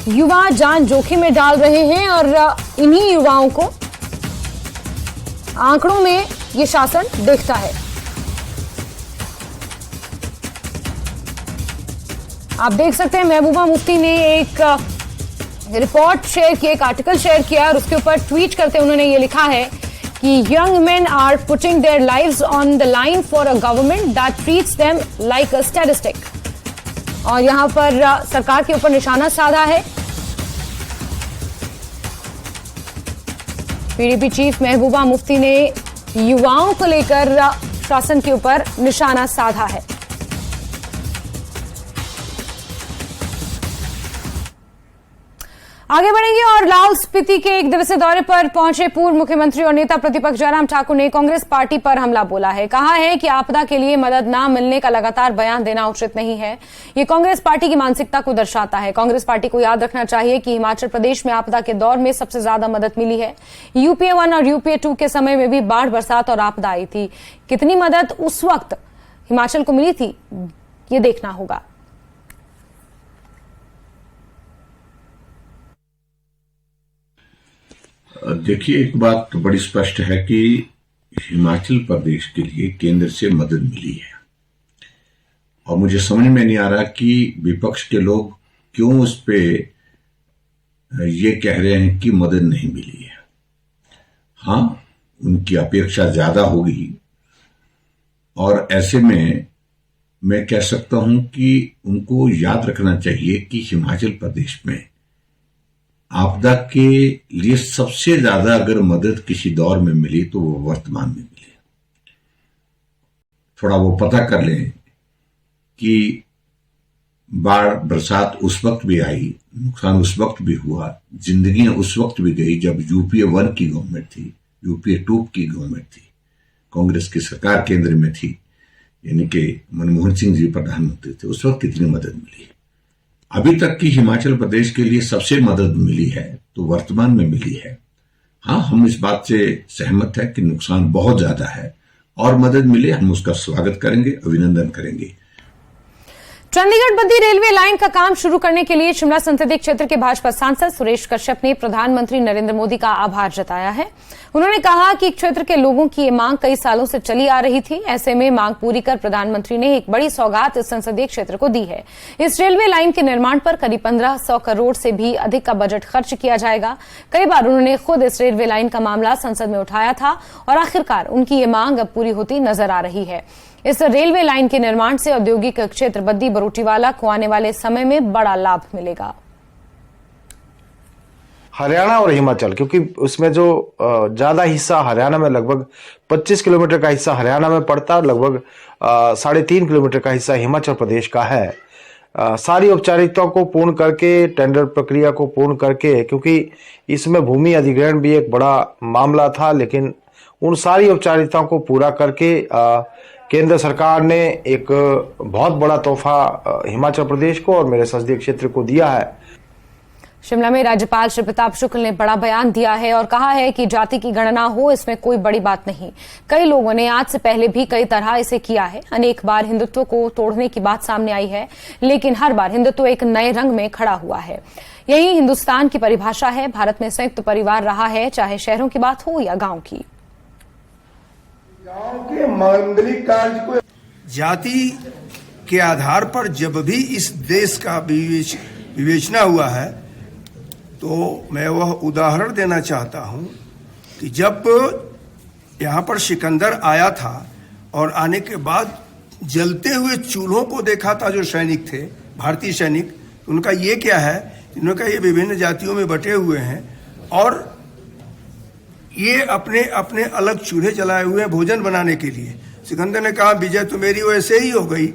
युवा जान जोखिम में डाल रहे हैं और इन्हीं युवाओं को आंकड़ों में ये शासन देखता है। आप देख सकते हैं महबूबा मुफ्ती ने एक रिपोर्ट शेयर की, एक आर्टिकल शेयर किया और उसके ऊपर ट्वीट करते उन्होंने ये लिखा है कि young men are putting their lives on the line for a government that treats them like a statistic. और यहां पर सरकार के ऊपर निशाना साधा है। पीडीपी चीफ महबूबा मुफ्ती ने युवाओं को लेकर शासन के ऊपर निशाना साधा है। आगे बढ़ेंगे और लाहौल स्पीति के एक दिवसीय दौरे पर पहुंचे पूर्व मुख्यमंत्री और नेता प्रतिपक्ष जयराम ठाकुर ने कांग्रेस पार्टी पर हमला बोला है। कहा है कि आपदा के लिए मदद न मिलने का लगातार बयान देना उचित नहीं है। ये कांग्रेस पार्टी की मानसिकता को दर्शाता है। कांग्रेस पार्टी को याद रखना चाहिए कि हिमाचल प्रदेश में आपदा के दौर में सबसे ज्यादा मदद मिली है। यूपीए 1 और यूपीए 2 के समय में भी बाढ़, बरसात और आपदा आई थी। कितनी मदद उस वक्त हिमाचल को मिली थी, ये देखना होगा। देखिए, एक बात तो बड़ी स्पष्ट है कि हिमाचल प्रदेश के लिए केंद्र से मदद मिली है और मुझे समझ में नहीं आ रहा कि विपक्ष के लोग क्यों उस पे ये कह रहे हैं कि मदद नहीं मिली है। हाँ, उनकी अपेक्षा ज्यादा होगी और ऐसे में मैं कह सकता हूं कि उनको याद रखना चाहिए कि हिमाचल प्रदेश में आपदा के लिए सबसे ज्यादा अगर मदद किसी दौर में मिली तो वो वर्तमान में मिली। थोड़ा वो पता कर लें कि बाढ़, बरसात उस वक्त भी आई, नुकसान उस वक्त भी हुआ, जिंदगियां उस वक्त भी गई जब यूपीए 1 की गवर्नमेंट थी, यूपीए 2 की गवर्नमेंट थी, कांग्रेस की सरकार केंद्र में थी, यानी कि मनमोहन सिंह जी प्रधानमंत्री थे। उस वक्त कितनी मदद मिली। अभी तक की हिमाचल प्रदेश के लिए सबसे मदद मिली है तो वर्तमान में मिली है। हाँ, हम इस बात से सहमत है कि नुकसान बहुत ज्यादा है और मदद मिले, हम उसका स्वागत करेंगे, अभिनंदन करेंगे। चंडीगढ़ बद्दी रेलवे लाइन का काम शुरू करने के लिए शिमला संसदीय क्षेत्र के भाजपा सांसद सुरेश कश्यप ने प्रधानमंत्री नरेंद्र मोदी का आभार जताया है। उन्होंने कहा कि क्षेत्र के लोगों की ये मांग कई सालों से चली आ रही थी। ऐसे में मांग पूरी कर प्रधानमंत्री ने एक बड़ी सौगात इस संसदीय क्षेत्र को दी है। इस रेलवे लाइन के निर्माण पर करीब 1500 करोड़ से भी अधिक का बजट खर्च किया जाएगा। कई बार उन्होंने खुद इस रेलवे लाइन का मामला संसद में उठाया था और आखिरकार उनकी ये मांग अब पूरी होती नजर आ रही है। इस रेलवे लाइन के निर्माण से औद्योगिक क्षेत्र बद्दी बरोटीवाला को आने वाले समय में बड़ा लाभ मिलेगा। हरियाणा और हिमाचल, क्योंकि उसमें जो ज्यादा हिस्सा हरियाणा में, लगभग 25 किलोमीटर का हिस्सा हरियाणा में पड़ता है और लगभग 3.5 किलोमीटर का हिस्सा हिमाचल प्रदेश का है। सारी औपचारिकताओं को पूर्ण करके, टेंडर प्रक्रिया को पूर्ण करके, क्योंकि इसमें भूमि अधिग्रहण भी एक बड़ा मामला था, लेकिन उन सारी औपचारिकताओं को पूरा करके केंद्र सरकार ने एक बहुत बड़ा तोहफा हिमाचल प्रदेश को और मेरे संसदीय क्षेत्र को दिया है। शिमला में राज्यपाल श्री प्रताप शुक्ल ने बड़ा बयान दिया है और कहा है कि जाति की गणना हो, इसमें कोई बड़ी बात नहीं। कई लोगों ने आज से पहले भी कई तरह इसे किया है। अनेक बार हिंदुत्व को तोड़ने की बात सामने आई है, लेकिन हर बार हिंदुत्व एक नए रंग में खड़ा हुआ है। यही हिंदुस्तान की परिभाषा है। भारत में संयुक्त परिवार रहा है, चाहे शहरों की बात हो या गाँव की। गांव के मांगलिक कार्य को जाति के आधार पर जब भी इस देश का विवेचना हुआ है, तो मैं वह उदाहरण देना चाहता हूं कि जब यहाँ पर सिकंदर आया था और आने के बाद जलते हुए चूल्हों को देखा था जो सैनिक थे, भारतीय सैनिक, उनका ये क्या है, इनका ये विभिन्न जातियों में बटे हुए हैं और ये अपने अपने अलग चूल्हे जलाए हुए हैं भोजन बनाने के लिए। सिकंदर ने कहा विजय तो मेरी वैसे ही हो गई,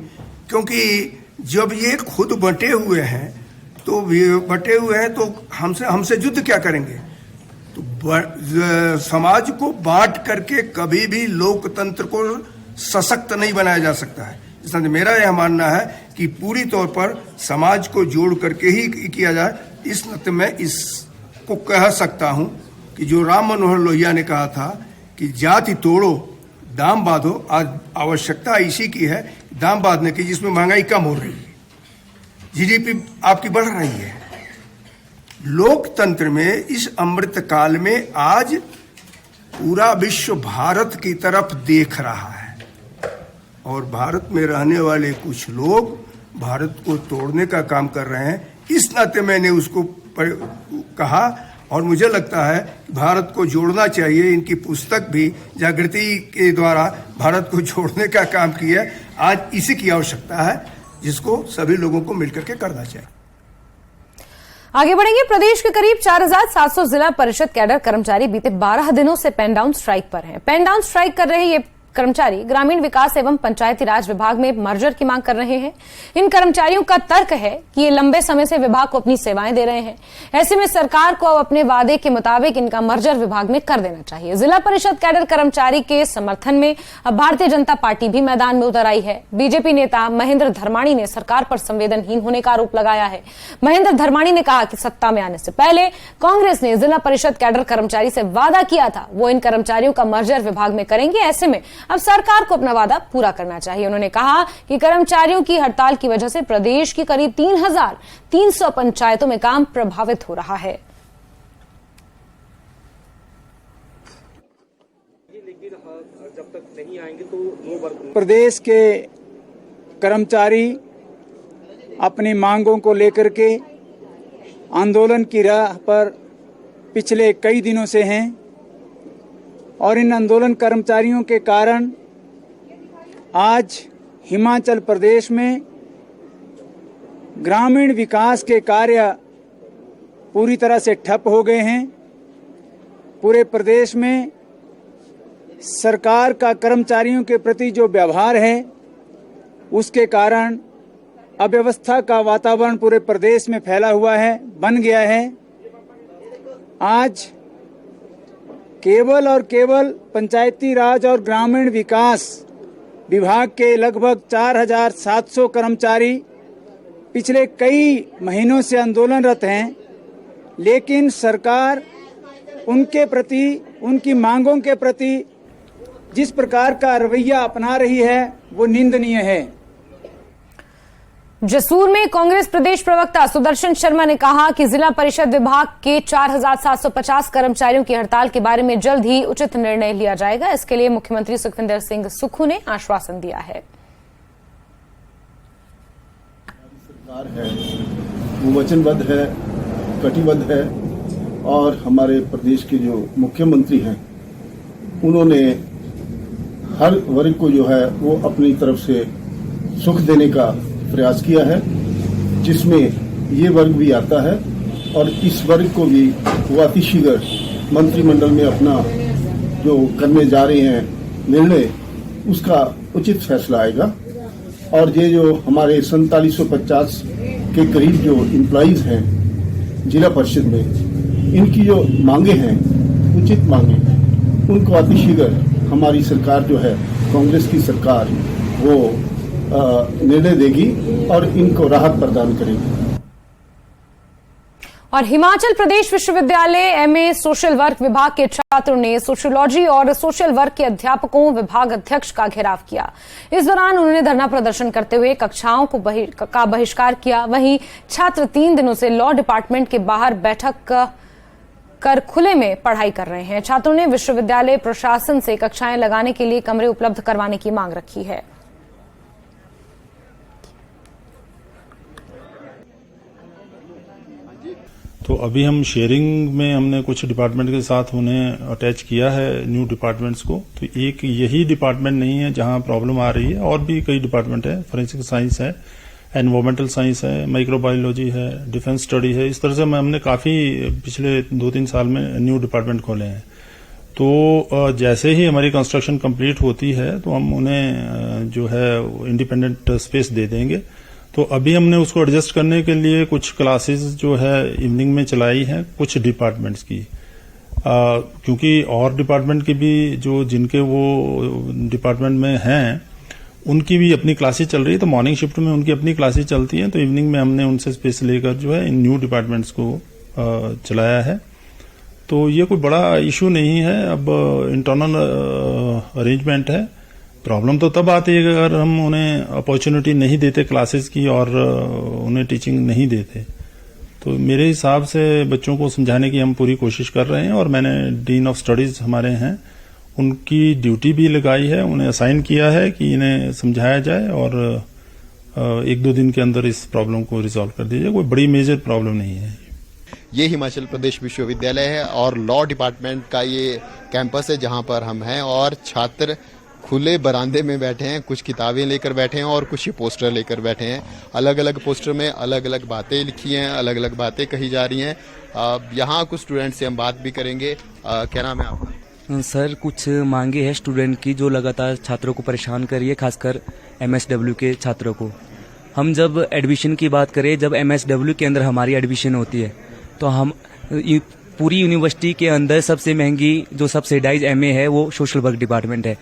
क्योंकि जब ये खुद बटे हुए हैं तो हमसे युद्ध क्या करेंगे। तो समाज को बांट करके कभी भी लोकतंत्र को सशक्त नहीं बनाया जा सकता है। इसलिए मेरा यह मानना है कि पूरी तौर पर समाज को जोड़ करके ही किया जाए। इस नाते मैं इसको कह सकता हूं कि जो राम मनोहर लोहिया ने कहा था कि जाति तोड़ो दाम बांधो। आज आवश्यकता इसी की है, दाम बांधने की, जिसमें महंगाई कम हो रही है, जीडीपी आपकी बढ़ रही है। लोकतंत्र में इस अमृत काल में आज पूरा विश्व भारत की तरफ देख रहा है और भारत में रहने वाले कुछ लोग भारत को तोड़ने का काम कर रहे हैं। इस नाते मैंने उसको कहा और मुझे लगता है कि भारत को जोड़ना चाहिए। इनकी पुस्तक भी जागृति के द्वारा भारत को जोड़ने का काम किया है। आज इसी की आवश्यकता है, जिसको सभी लोगों को मिलकर के करना चाहिए। आगे बढ़ेंगे। प्रदेश के करीब 4700 जिला परिषद कैडर कर्मचारी बीते 12 दिनों से पेन डाउन स्ट्राइक पर हैं। पेन डाउन स्ट्राइक कर रहे ये कर्मचारी ग्रामीण विकास एवं पंचायती राज विभाग में मर्जर की मांग कर रहे हैं। इन कर्मचारियों का तर्क है कि ये लंबे समय से विभाग को अपनी सेवाएं दे रहे हैं। ऐसे में सरकार को अब अपने वादे के मुताबिक इनका मर्जर विभाग में कर देना चाहिए। जिला परिषद कैडर कर्मचारी के समर्थन में अब भारतीय जनता पार्टी भी मैदान में उतर आई है। बीजेपी नेता महेंद्र धर्माणी ने सरकार पर संवेदनहीन होने का आरोप लगाया है। महेंद्र धर्माणी ने कहा कि सत्ता में आने से पहले कांग्रेस ने जिला परिषद कैडर कर्मचारी से वादा किया था, वो इन कर्मचारियों का मर्जर विभाग में करेंगे। ऐसे में अब सरकार को अपना वादा पूरा करना चाहिए। उन्होंने कहा कि कर्मचारियों की हड़ताल की वजह से प्रदेश की करीब 3300 पंचायतों में काम प्रभावित हो रहा है। जब तक नहीं आएंगे तो प्रदेश के कर्मचारी अपनी मांगों को लेकर के आंदोलन की राह पर पिछले कई दिनों से हैं और इन आंदोलन कर्मचारियों के कारण आज हिमाचल प्रदेश में ग्रामीण विकास के कार्य पूरी तरह से ठप हो गए हैं। पूरे प्रदेश में सरकार का कर्मचारियों के प्रति जो व्यवहार है उसके कारण अव्यवस्था का वातावरण पूरे प्रदेश में फैला हुआ है, बन गया है। आज केवल और केवल पंचायती राज और ग्रामीण विकास विभाग के लगभग 4700 कर्मचारी पिछले कई महीनों से आंदोलनरत हैं, लेकिन सरकार उनके प्रति, उनकी मांगों के प्रति जिस प्रकार का रवैया अपना रही है वो निंदनीय है। जसूर में कांग्रेस प्रदेश प्रवक्ता सुदर्शन शर्मा ने कहा कि जिला परिषद विभाग के 4750 कर्मचारियों की हड़ताल के बारे में जल्द ही उचित निर्णय लिया जाएगा। इसके लिए मुख्यमंत्री सुखविंदर सिंह सुक्खू ने आश्वासन दिया है। सरकार है वो वचनबद्ध है, कटिबद्ध है और हमारे प्रदेश के जो मुख्यमंत्री हैं उन्होंने हर वर्ग को जो है वो अपनी तरफ से सुख देने का प्रयास किया है, जिसमें ये वर्ग भी आता है और इस वर्ग को भी वो अतिशीघ्र मंत्रिमंडल में अपना जो करने जा रहे हैं निर्णय, उसका उचित फैसला आएगा। और ये जो हमारे 4750 के करीब जो एम्प्लॉइज हैं जिला परिषद में, इनकी जो मांगे हैं, उचित मांगे, उनको अतिशीघ्र हमारी सरकार जो है, कांग्रेस की सरकार, वो निर्णय देगी और इनको राहत प्रदान करेगी। और हिमाचल प्रदेश विश्वविद्यालय एमए सोशल वर्क विभाग के छात्रों ने सोशियोलॉजी और सोशल वर्क के अध्यापकों, विभाग अध्यक्ष का घेराव किया। इस दौरान उन्होंने धरना प्रदर्शन करते हुए कक्षाओं का बहिष्कार किया। वहीं छात्र 3 दिनों से लॉ डिपार्टमेंट के बाहर बैठक कर खुले में पढ़ाई कर रहे हैं। छात्रों ने विश्वविद्यालय प्रशासन से कक्षाएं लगाने के लिए कमरे उपलब्ध करवाने की मांग रखी है। तो अभी हम शेयरिंग में हमने कुछ डिपार्टमेंट के साथ उन्हें अटैच किया है, न्यू डिपार्टमेंट्स को। तो एक यही डिपार्टमेंट नहीं है जहां प्रॉब्लम आ रही है, और भी कई डिपार्टमेंट है। फोरेंसिक साइंस है, एनवायरमेंटल साइंस है, माइक्रोबायोलॉजी है, डिफेंस स्टडी है। इस तरह से हमने काफी पिछले 2-3 साल में न्यू डिपार्टमेंट खोले हैं। तो जैसे ही हमारी कंस्ट्रक्शन कंप्लीट होती है तो हम उन्हें जो है इंडिपेंडेंट स्पेस दे देंगे। तो अभी हमने उसको एडजस्ट करने के लिए कुछ क्लासेस जो है इवनिंग में चलाई हैं कुछ डिपार्टमेंट्स की, क्योंकि और डिपार्टमेंट की भी जो जिनके वो डिपार्टमेंट में हैं उनकी भी अपनी क्लासेस चल रही है। तो मॉर्निंग शिफ्ट में उनकी अपनी क्लासेस चलती हैं, तो इवनिंग में हमने उनसे स्पेस लेकर जो है इन न्यू डिपार्टमेंट्स को चलाया है। तो ये कोई बड़ा इशू नहीं है, अब इंटरनल अरेंजमेंट है। प्रॉब्लम तो तब आती है अगर हम उन्हें अपॉर्चुनिटी नहीं देते क्लासेस की और उन्हें टीचिंग नहीं देते। तो मेरे हिसाब से बच्चों को समझाने की हम पूरी कोशिश कर रहे हैं और मैंने डीन ऑफ स्टडीज हमारे हैं, उनकी ड्यूटी भी लगाई है, उन्हें असाइन किया है कि इन्हें समझाया जाए और 1-2 दिन के अंदर इस प्रॉब्लम को रिजॉल्व कर दिया जाए। कोई बड़ी मेजर प्रॉब्लम नहीं है। ये हिमाचल प्रदेश विश्वविद्यालय है और लॉ डिपार्टमेंट का ये कैंपस है जहां पर हम हैं और छात्र खुले बरामदे में बैठे हैं, कुछ किताबें लेकर बैठे हैं और कुछ पोस्टर लेकर बैठे हैं। अलग अलग पोस्टर में अलग अलग बातें लिखी हैं, अलग अलग बातें कही जा रही हैं। यहाँ कुछ स्टूडेंट से हम बात भी करेंगे। क्या नाम है आपका? सर, कुछ मांगे हैं स्टूडेंट की जो लगातार छात्रों को परेशान कर रही है, खासकर MSW के छात्रों को। हम जब एडमिशन की बात करें, जब MSW के अंदर हमारी एडमिशन होती है तो हम पूरी यूनिवर्सिटी के अंदर सबसे महंगी जो सब्सिडाइज MA है वो सोशल वर्क डिपार्टमेंट है।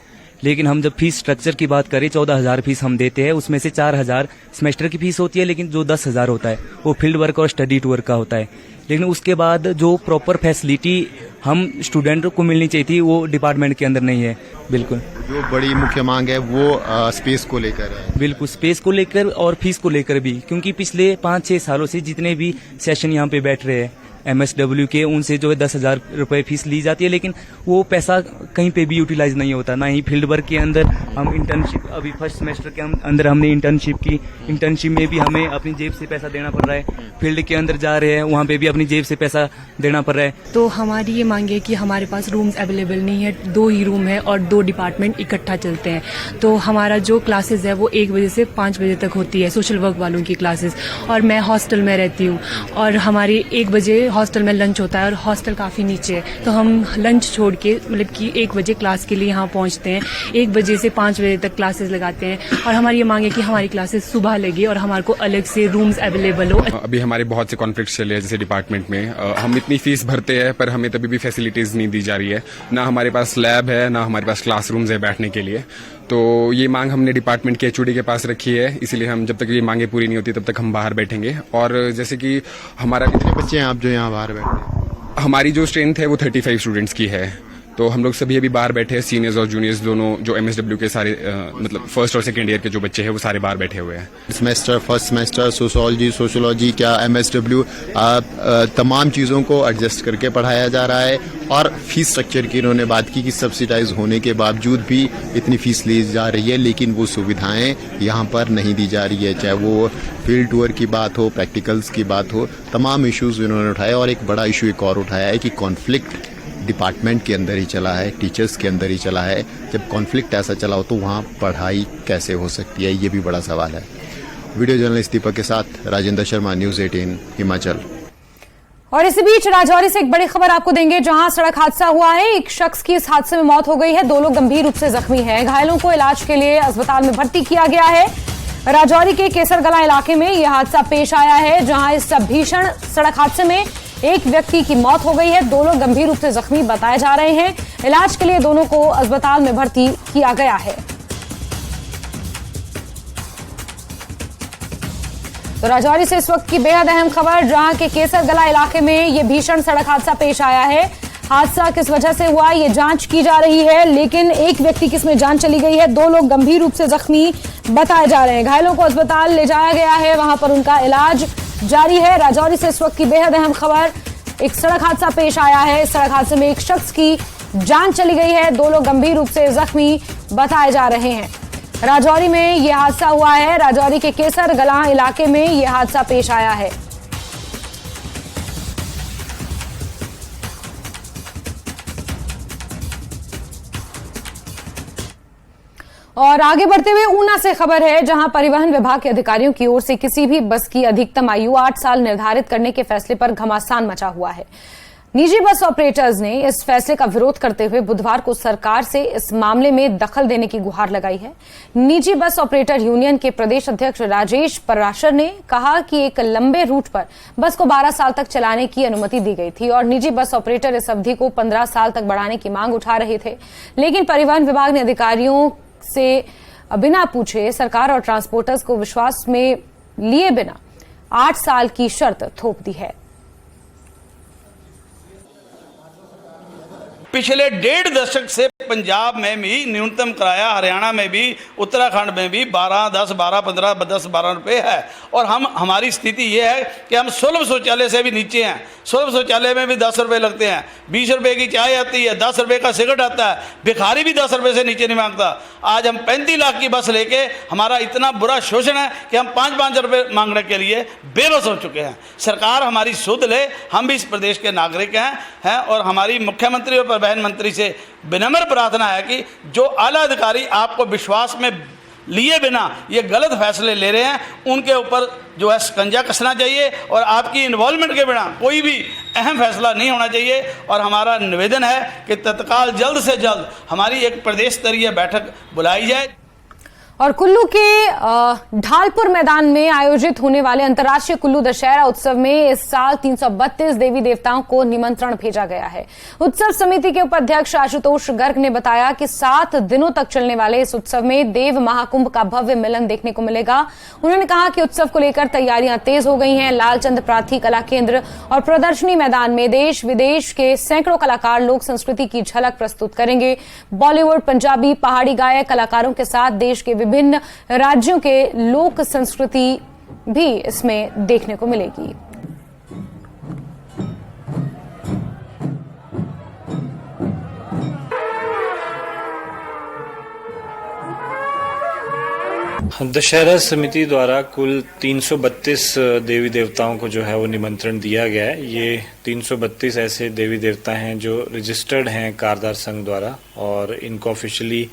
लेकिन हम जब फीस स्ट्रक्चर की बात करें, 14,000 फीस हम देते हैं, उसमें से 4,000 सेमेस्टर की फीस होती है, लेकिन जो 10,000 होता है वो फील्ड वर्क और स्टडी टूर का होता है। लेकिन उसके बाद जो प्रॉपर फैसिलिटी हम स्टूडेंट को मिलनी चाहिए थी वो डिपार्टमेंट के अंदर नहीं है। बिल्कुल जो बड़ी मुख्य मांग है वो स्पेस को लेकर है। बिल्कुल, स्पेस को लेकर और फीस को लेकर भी, क्योंकि पिछले 5-6 सालों से जितने भी सेशन यहाँ पे बैठ रहे हैं MSW के, उनसे जो है 10,000 रुपए फीस ली जाती है, लेकिन वो पैसा कहीं पे भी यूटिलाइज नहीं होता। ना ही फील्ड वर्क के अंदर हम इंटर्नशिप, अभी फर्स्ट सेमेस्टर के अंदर हमने इंटर्नशिप की, इंटर्नशिप में भी हमें अपनी जेब से पैसा देना पड़ रहा है। फील्ड के अंदर जा रहे हैं, वहाँ पे भी अपनी जेब से पैसा देना पड़ रहा है। तो हमारी ये मांग है कि हमारे पास रूम्स अवेलेबल नहीं है, 2 ही रूम है और 2 डिपार्टमेंट इकट्ठा चलते हैं। तो हमारा जो क्लासेस है वो 1 बजे से 5 बजे तक होती है, सोशल वर्क वालों की क्लासेस, और मैं हॉस्टल में रहती हूँ और हमारी 1 बजे हॉस्टल में लंच होता है और हॉस्टल काफ़ी नीचे है। तो हम लंच छोड़ के मतलब कि 1 बजे क्लास के लिए यहाँ पहुँचते हैं, 1 बजे से 5 बजे तक क्लासेस लगाते हैं। और हमारी ये मांग है कि हमारी क्लासेस सुबह लगे और हमारे को अलग से रूम्स अवेलेबल हो। अभी हमारे बहुत से कॉन्फ्लिक्ट चले हैं, जैसे डिपार्टमेंट में हम इतनी फीस भरते हैं पर हमें तभी भी फैसिलिटीज नहीं दी जा रही है। ना हमारे पास लैब है, ना हमारे पास क्लासरूम्स है बैठने के लिए। तो ये मांग हमने डिपार्टमेंट के HOD के पास रखी है, इसीलिए हम जब तक ये मांगे पूरी नहीं होती तब तक हम बाहर बैठेंगे। और जैसे कि हमारा कितने बच्चे हैं आप जो यहाँ बाहर बैठे हैं? हमारी जो स्ट्रेंथ है वो 35 स्टूडेंट्स की है। तो हम लोग सभी अभी बाहर बैठे हैं, सीनियर्स और जूनियर्स दोनों, जो MSW के सारे मतलब फर्स्ट और सेकेंड ईयर के जो बच्चे हैं वो सारे बाहर बैठे हुए हैं। सेमेस्टर, फर्स्ट सेमेस्टर, सोशोलॉजी क्या MSW तमाम चीज़ों को एडजस्ट करके पढ़ाया जा रहा है। और फीस स्ट्रक्चर की इन्होंने बात की कि सब्सिडाइज होने के बावजूद भी इतनी फीस ली जा रही है, लेकिन वो सुविधाएं यहाँ पर नहीं दी जा रही है, चाहे वो फील्ड टूर की बात हो, प्रैक्टिकल्स की बात हो, तमाम इश्यूज इन्होंने उठाए। और एक बड़ा इशू एक और उठाया है कि कॉन्फ्लिक्ट डिपार्टमेंट के अंदर ही चला है, टीचर्स के अंदर ही चला है। जब कॉन्फ्लिक्ट ऐसा चला हो तो वहाँ पढ़ाई कैसे हो सकती है, ये भी बड़ा सवाल है। वीडियो जर्नलिस्ट दीपक के साथ राजेंद्र शर्मा, न्यूज़ 18 हिमाचल। और इसी बीच राजौरी से एक बड़ी खबर आपको देंगे, जहां सड़क हादसा हुआ है। एक शख्स की इस हादसे में मौत हो गई है, 2 लोग गंभीर रूप से जख्मी हैं। घायलों को इलाज के लिए अस्पताल में भर्ती किया गया है। राजौरी के केसरगला इलाके में यह हादसा पेश आया है, जहां इस भीषण सड़क हादसे में एक व्यक्ति की मौत हो गई है, 2 लोग गंभीर रूप से जख्मी बताए जा रहे हैं। इलाज के लिए दोनों को अस्पताल में भर्ती किया गया है। तो राजौरी से इस वक्त की बेहद अहम खबर, जहां के केसरगला इलाके में यह भीषण सड़क हादसा पेश आया है। हादसा किस वजह से हुआ ये जांच की जा रही है, लेकिन एक व्यक्ति की इसमें जान चली गई है, 2 लोग गंभीर रूप से जख्मी बताए जा रहे हैं। घायलों को अस्पताल ले जाया गया है, वहां पर उनका इलाज जारी है। राजौरी से इस वक्त की बेहद अहम खबर, एक सड़क हादसा पेश आया है। इस सड़क हादसे में एक शख्स की जान चली गई है, 2 लोग गंभीर रूप से जख्मी बताए जा रहे हैं। राजौरी में यह हादसा हुआ है, राजौरी के केसरगला इलाके में यह हादसा पेश आया है। और आगे बढ़ते हुए ऊना से खबर है, जहां परिवहन विभाग के अधिकारियों की ओर से किसी भी बस की अधिकतम आयु 8 साल निर्धारित करने के फैसले पर घमासान मचा हुआ है। निजी बस ऑपरेटर्स ने इस फैसले का विरोध करते हुए बुधवार को सरकार से इस मामले में दखल देने की गुहार लगाई है। निजी बस ऑपरेटर यूनियन के प्रदेश अध्यक्ष राजेश पराशर ने कहा कि एक लंबे रूट पर बस को 12 साल तक चलाने की अनुमति दी गई थी और निजी बस ऑपरेटर इस अवधि को 15 साल तक बढ़ाने की मांग उठा रहे थे, लेकिन परिवहन विभाग ने अधिकारियों से बिना पूछे सरकार और ट्रांसपोर्टर्स को विश्वास में लिए बिना 8 साल की शर्त थोप दी है। पिछले 1.5 दशक से पंजाब में भी न्यूनतम किराया, हरियाणा में भी, उत्तराखंड में भी 12, 10, 12, 15, 10, 12 रुपये है। और हमारी स्थिति ये है कि हम सुलभ शौचालय से भी नीचे हैं। सुलभ शौचालय में भी 10 रुपये लगते हैं, 20 रुपये की चाय आती है, 10 रुपये का सिगरेट आता है, भिखारी भी 10 रुपये से नीचे नहीं मांगता। आज हम 35 लाख की बस लेके हमारा इतना बुरा शोषण है कि हम 5-5 रुपये मांगने के लिए बेबस हो चुके हैं। सरकार हमारी सुध ले, हम भी इस प्रदेश के नागरिक हैं और हमारी मुख्यमंत्री और परिवहन मंत्री से विनम्र प्रार्थना है कि जो आला अधिकारी आपको विश्वास में लिए बिना ये गलत फैसले ले रहे हैं, उनके ऊपर जो है शिकंजा कसना चाहिए और आपकी इन्वॉल्वमेंट के बिना कोई भी अहम फैसला नहीं होना चाहिए। और हमारा निवेदन है कि तत्काल जल्द से जल्द हमारी एक प्रदेश स्तरीय बैठक बुलाई जाए। और कुल्लू के ढालपुर मैदान में आयोजित होने वाले अंतर्राष्ट्रीय कुल्लू दशहरा उत्सव में इस साल 332 देवी देवताओं को निमंत्रण भेजा गया है। उत्सव समिति के उपाध्यक्ष आशुतोष गर्ग ने बताया कि 7 दिनों तक चलने वाले इस उत्सव में देव महाकुंभ का भव्य मिलन देखने को मिलेगा। उन्होंने कहा कि उत्सव को लेकर तैयारियां तेज हो गई हैं। लालचंद प्रार्थी कला केंद्र और प्रदर्शनी मैदान में देश विदेश के सैकड़ों कलाकार लोक संस्कृति की झलक प्रस्तुत करेंगे। बॉलीवुड, पंजाबी, पहाड़ी गायक कलाकारों के साथ देश के विभिन्न राज्यों के लोक संस्कृति भी इसमें देखने को मिलेगी। दशहरा समिति द्वारा कुल 332 देवी देवताओं को जो है वो निमंत्रण दिया गया है। ये 332 ऐसे देवी देवता हैं जो रजिस्टर्ड हैं कारदार संघ द्वारा और इनको ऑफिशियली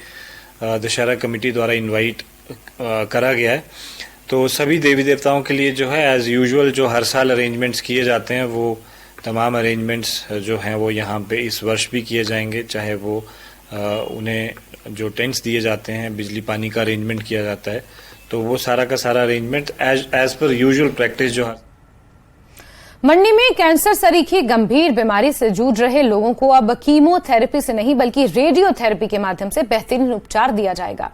दशहरा कमेटी द्वारा इनवाइट करा गया है। तो सभी देवी देवताओं के लिए जो है एज यूजुअल जो हर साल अरेंजमेंट्स किए जाते हैं वो तमाम अरेंजमेंट्स जो हैं वो यहाँ पे इस वर्ष भी किए जाएंगे। चाहे वो उन्हें जो टेंट्स दिए जाते हैं, बिजली पानी का अरेंजमेंट किया जाता है, तो वो सारा का सारा arrangement as per usual practice जो है। मंडी में कैंसर सरीखी गंभीर बीमारी से जूझ रहे लोगों को अब कीमोथेरेपी से नहीं बल्कि रेडियोथेरेपी के माध्यम से बेहतरीन उपचार दिया जाएगा।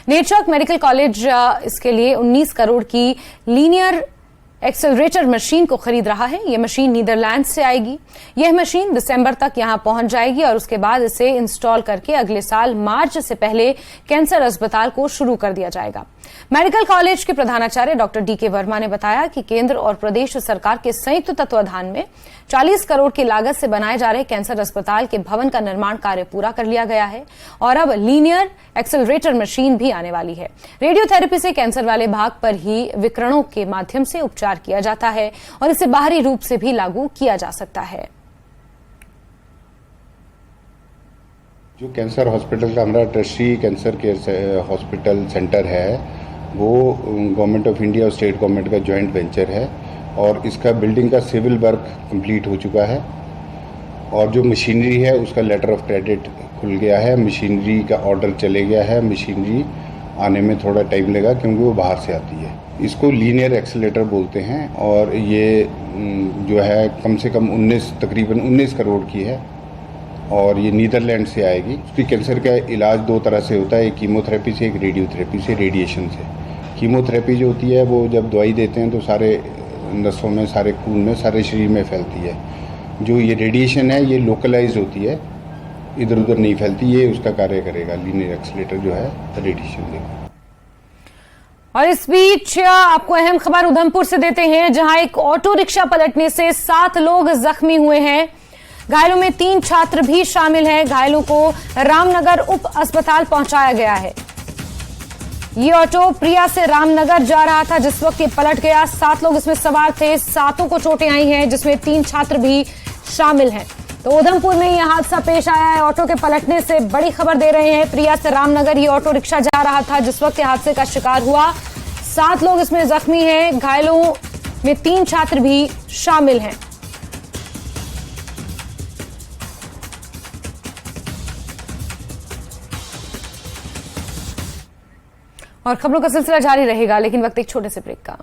नेत्रचौक मेडिकल कॉलेज इसके लिए 19 करोड़ की लीनियर एक्सेलरेटर मशीन को खरीद रहा है। यह मशीन नीदरलैंड से आएगी। यह मशीन दिसंबर तक यहां पहुंच जाएगी और उसके बाद इसे इंस्टॉल करके अगले साल मार्च से पहले कैंसर अस्पताल को शुरू कर दिया जाएगा। मेडिकल कॉलेज के प्रधानाचार्य डॉक्टर डीके वर्मा ने बताया कि केंद्र और प्रदेश सरकार के संयुक्त तत्वाधान में 40 करोड़ की लागत से बनाए जा रहे कैंसर अस्पताल के भवन का निर्माण कार्य पूरा कर लिया गया है और अब लीनियर एक्सेलरेटर मशीन भी आने वाली है। रेडियोथेरेपी से कैंसर वाले भाग पर ही विकिरणों के माध्यम से उपचार किया जाता है और इसे बाहरी रूप से भी लागू किया जा सकता है। जो कैंसर हॉस्पिटल का हमारा trustee cancer care hospital centre है वो गवर्नमेंट ऑफ इंडिया और स्टेट गवर्नमेंट का जॉइंट वेंचर है और इसका बिल्डिंग का सिविल वर्क कंप्लीट हो चुका है और जो मशीनरी है उसका लेटर ऑफ क्रेडिट खुल गया है। मशीनरी का ऑर्डर चले गया है। मशीनरी आने में थोड़ा टाइम लगा क्योंकि वो बाहर से आती है। इसको लीनियर एक्सेलेटर बोलते हैं और ये जो है कम से कम तकरीबन 19 करोड़ की है और ये नीदरलैंड से आएगी। उसकी कैंसर का इलाज 2 तरह से होता है, एक कीमोथेरेपी से, एक रेडियोथेरेपी से, रेडिएशन से। कीमोथेरेपी जो होती है वो जब दवाई देते हैं तो सारे नसों में, सारे खून में, सारे शरीर में फैलती है। जो ये रेडिएशन है ये लोकलाइज होती है, इधर उधर नहीं फैलती। ये उसका कार्य करेगा, लीनियर एक्सेलेटर जो है रेडिएशन देगा। और इस बीच आपको अहम खबर उधमपुर से देते हैं जहां एक ऑटो रिक्शा पलटने से 7 लोग जख्मी हुए हैं। घायलों में 3 छात्र भी शामिल हैं। घायलों को रामनगर उप अस्पताल पहुंचाया गया है। ये ऑटो प्रिया से रामनगर जा रहा था जिस वक्त ये पलट गया। 7 लोग इसमें सवार थे। 7 को चोटें आई हैं जिसमें 3 छात्र भी शामिल हैं। तो उधमपुर में यह हादसा पेश आया है। ऑटो के पलटने से बड़ी खबर दे रहे हैं। प्रिया से रामनगर ये ऑटो रिक्शा जा रहा था जिस वक्त ये हादसे का शिकार हुआ। 7 लोग इसमें जख्मी हैं। घायलों में 3 छात्र भी शामिल हैं। और खबरों का सिलसिला जारी रहेगा लेकिन वक्त एक छोटे से ब्रेक का।